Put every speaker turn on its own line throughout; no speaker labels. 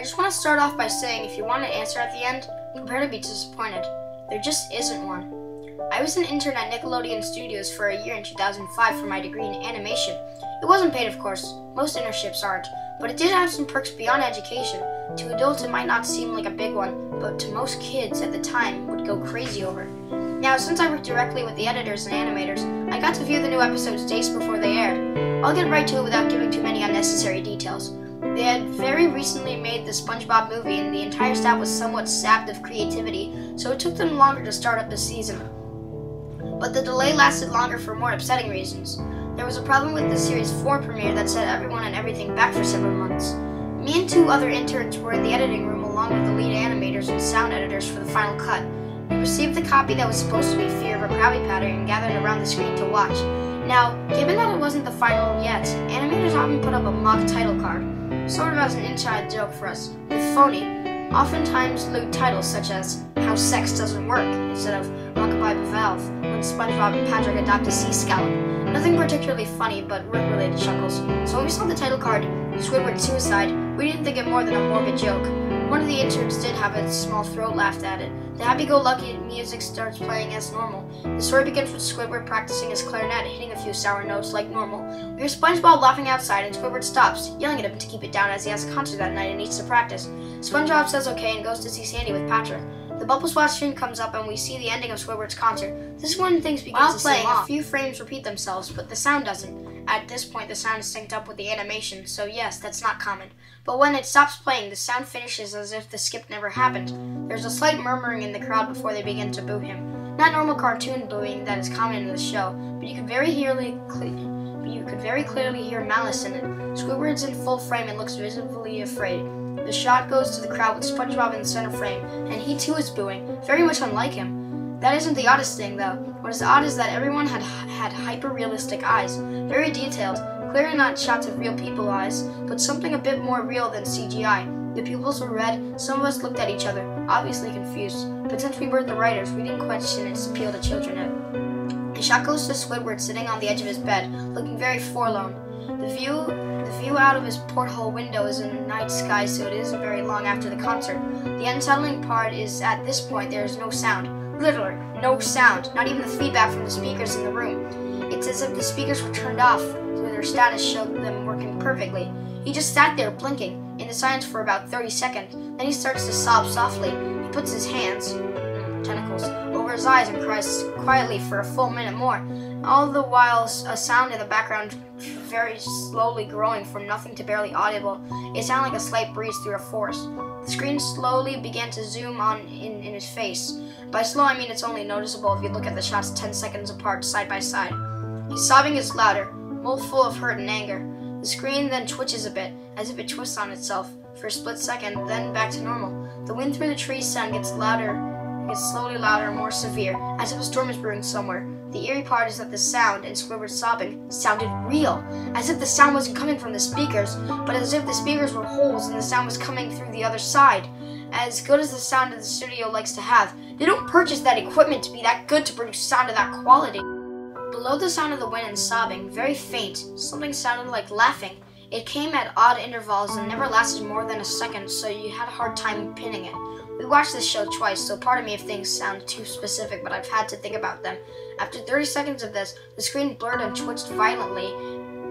just want to start off by saying if you want an answer at the end, prepare to be disappointed. There just isn't one. I was an intern at Nickelodeon Studios for a year in 2005 for my degree in animation. It wasn't paid, of course. Most internships aren't, but it did have some perks beyond education. To adults, it might not seem like a big one, but to most kids at the time would go crazy over. Now, since I worked directly with the editors and animators, I got to view the new episodes days before they aired. I'll get right to it without giving too many unnecessary details. They had very recently made the SpongeBob movie, and the entire staff was somewhat sapped of creativity, so it took them longer to start up the season. But the delay lasted longer for more upsetting reasons. There was a problem with the Series 4 premiere that set everyone and everything back for several months. Me and two other interns were in the editing room along with the lead animators and sound editors for the final cut. We received the copy that was supposed to be Fear of a Krabby Patty and gathered around the screen to watch. Now, given that it wasn't the final yet, animators often put up a mock title card, sort of as an inside joke for us, with phony, oftentimes lewd titles such as How Sex Doesn't Work instead of Rockabye Valve when SpongeBob and Patrick adopt a sea scallop. Nothing particularly funny, but work-related chuckles. So when we saw the title card, Squidward Suicide, we didn't think it more than a morbid joke. One of the interns did have a small throat laughed at it. The happy-go-lucky music starts playing as normal. The story begins with Squidward practicing his clarinet, hitting a few sour notes like normal. We hear SpongeBob laughing outside, and Squidward stops, yelling at him to keep it down as he has a concert that night and needs to practice. SpongeBob says okay and goes to see Sandy with Patrick. The bubble swatch screen comes up and we see the ending of Squidward's concert. This is when things begin to playing, a few frames repeat themselves, but the sound doesn't. At this point, the sound is synced up with the animation, so yes, that's not common. But when it stops playing, the sound finishes as if the skip never happened. There's a slight murmuring in the crowd before they begin to boo him. Not normal cartoon booing that is common in the show, but you could very clearly hear malice in it. Squidward's in full frame and looks visibly afraid. The shot goes to the crowd with SpongeBob in the center frame, and he too is booing, very much unlike him. That isn't the oddest thing, though. What is odd is that everyone had hyper-realistic eyes, very detailed, clearly not shots of real people eyes, but something a bit more real than CGI. The pupils were red, some of us looked at each other, obviously confused, but since we weren't the writers, we didn't question its appeal to children yet. The shot goes to Squidward sitting on the edge of his bed, looking very forlorn. The view out of his porthole window is in the night sky, so it isn't very long after the concert. The unsettling part is at this point there is no sound. Literally, no sound, not even the feedback from the speakers in the room. It's as if the speakers were turned off, so their status showed them working perfectly. He just sat there blinking, in the silence for about 30 seconds. Then he starts to sob softly. He puts his hands, tentacles, over his eyes and cries quietly for a full minute more. All the while, a sound in the background very slowly growing from nothing to barely audible. It sounded like a slight breeze through a forest. The screen slowly began to zoom on in his face. By slow, I mean it's only noticeable if you look at the shots 10 seconds apart, side by side. His sobbing is louder, more full of hurt and anger. The screen then twitches a bit, as if it twists on itself, for a split second, then back to normal. The wind through the trees sound gets slowly louder and more severe, as if a storm is brewing somewhere. The eerie part is that the sound, and Squidward's sobbing, sounded real, as if the sound wasn't coming from the speakers, but as if the speakers were holes and the sound was coming through the other side. As good as the sound that the studio likes to have, they don't purchase that equipment to be that good to produce sound of that quality. Below the sound of the wind and sobbing, very faint, something sounded like laughing. It came at odd intervals and never lasted more than a second, so you had a hard time pinning it. We watched this show twice, so pardon me if things sound too specific, but I've had to think about them. After 30 seconds of this, the screen blurred and twitched violently,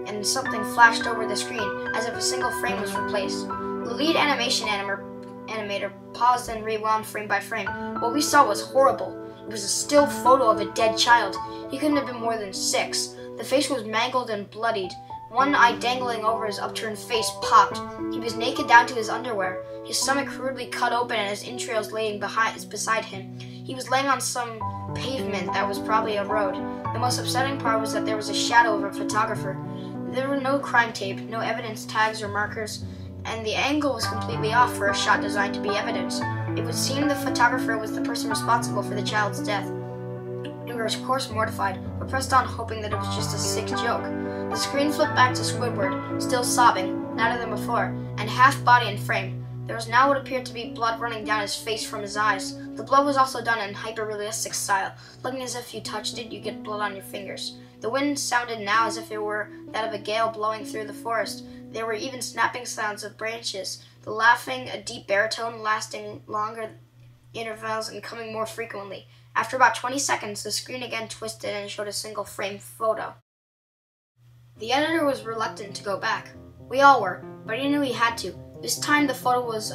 and something flashed over the screen, as if a single frame was replaced. The lead animation animator paused and rewound frame by frame. What we saw was horrible. It was a still photo of a dead child. He couldn't have been more than 6. The face was mangled and bloodied. One eye dangling over his upturned face popped. He was naked down to his underwear, his stomach crudely cut open and his entrails laying beside him. He was laying on some pavement that was probably a road. The most upsetting part was that there was a shadow of a photographer. There were no crime tape, no evidence tags or markers, and the angle was completely off for a shot designed to be evidence. It would seem the photographer was the person responsible for the child's death. We were of course mortified, but pressed on hoping that it was just a sick joke. The screen flipped back to Squidward, still sobbing, louder than before, and half body and frame. There was now what appeared to be blood running down his face from his eyes. The blood was also done in hyper-realistic style, looking as if you touched it, you get blood on your fingers. The wind sounded now as if it were that of a gale blowing through the forest. There were even snapping sounds of branches. The laughing, a deep baritone, lasting longer intervals and coming more frequently. After about 20 seconds, the screen again twisted and showed a single frame photo. The editor was reluctant to go back. We all were, but he knew he had to. This time the photo was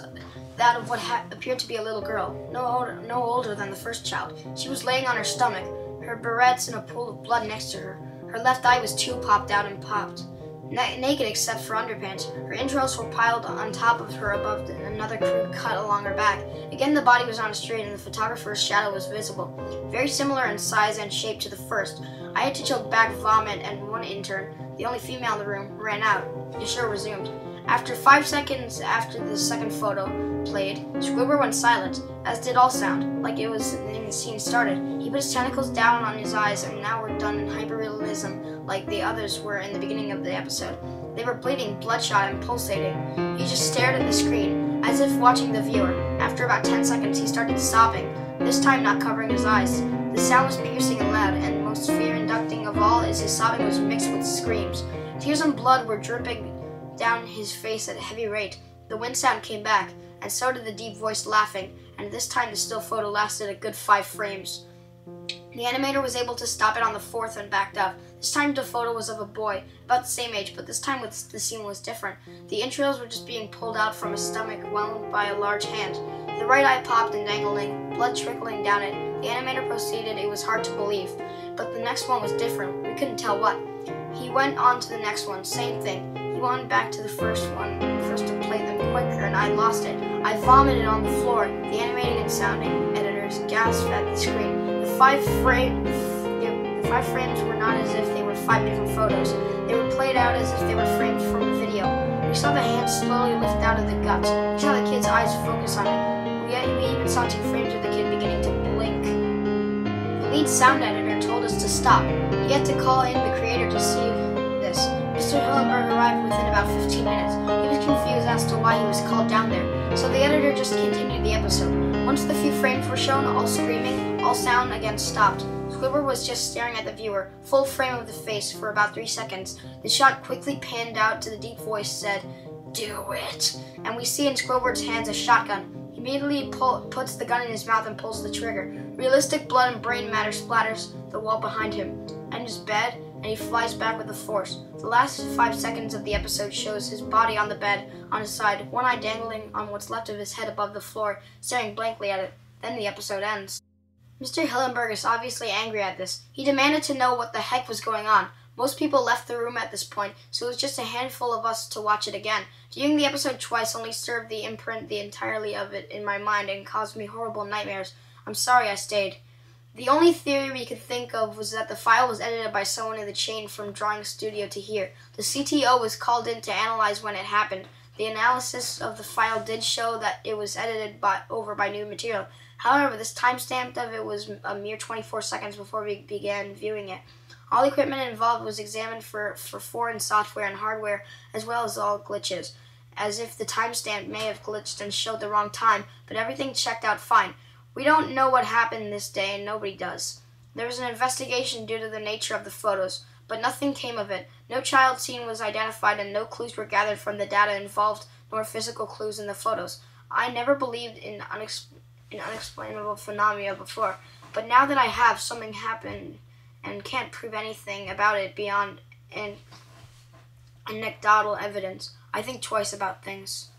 that of what appeared to be a little girl, no older than the first child. She was laying on her stomach, her barrettes in a pool of blood next to her. Her left eye was too popped out and popped. Naked except for underpants, her entrails were piled on top of her above another crude cut along her back. Again the body was on a straight and the photographer's shadow was visible, very similar in size and shape to the first. I had to choke back vomit and one intern, the only female in the room, ran out. The show resumed. After 5 seconds after the second photo played, Squidward went silent, as did all sound, like it was when the scene started. He put his tentacles down on his eyes and now were done in hyperrealism like the others were in the beginning of the episode. They were bleeding, bloodshot, and pulsating. He just stared at the screen, as if watching the viewer. After about 10 seconds, he started sobbing, this time not covering his eyes. The sound was piercing and loud, and most fear-inducing of all is his sobbing was mixed with screams. Tears and blood were dripping down his face at a heavy rate. The wind sound came back, and so did the deep voice laughing, and this time the still photo lasted a good 5 frames. The animator was able to stop it on the 4th and backed up. This time the photo was of a boy, about the same age, but this time the scene was different. The entrails were just being pulled out from a stomach wound by a large hand. The right eye popped and dangling, blood trickling down it. The animator proceeded, it was hard to believe, but the next one was different. We couldn't tell what. He went on to the next one, same thing. He went back to the first to play them quicker, and I lost it. I vomited on the floor. The animating and sounding editors gasped at the screen. The five frames were not as if they were 5 different photos. They were played out as if they were framed from a video. We saw the hand slowly lift out of the guts. We saw the kid's eyes focus on it. We even saw 2 frames of the kid beginning to blink. The lead sound editor told us to stop. He had to call in the creator to see this. Mr. Hillenberg arrived within about 15 minutes. He was confused as to why he was called down there, so the editor just continued the episode. Once the few frames were shown, all screaming, all sound again stopped. Squidward was just staring at the viewer, full frame of the face, for about 3 seconds. The shot quickly panned out to the deep voice said, "Do it," and we see in Squidward's hands a shotgun. He immediately puts the gun in his mouth and pulls the trigger. Realistic blood and brain matter splatters the wall behind him and his bed, and he flies back with the force. The last 5 seconds of the episode shows his body on the bed, on his side, one eye dangling on what's left of his head above the floor, staring blankly at it. Then the episode ends. Mr. Hillenberg is obviously angry at this. He demanded to know what the heck was going on. Most people left the room at this point, so it was just a handful of us to watch it again. Viewing the episode twice only served the imprint the entirety of it in my mind and caused me horrible nightmares. I'm sorry I stayed. The only theory we could think of was that the file was edited by someone in the chain from drawing studio to here. The CTO was called in to analyze when it happened. The analysis of the file did show that it was edited over by new material. However, this timestamp of it was a mere 24 seconds before we began viewing it. All equipment involved was examined for foreign software and hardware, as well as all glitches, as if the timestamp may have glitched and showed the wrong time, but everything checked out fine. We don't know what happened this day, and nobody does. There was an investigation due to the nature of the photos, but nothing came of it. No child scene was identified, and no clues were gathered from the data involved, nor physical clues in the photos. I never believed in unexplainable phenomena before, but now that I have, something happened and can't prove anything about it beyond anecdotal evidence, I think twice about things.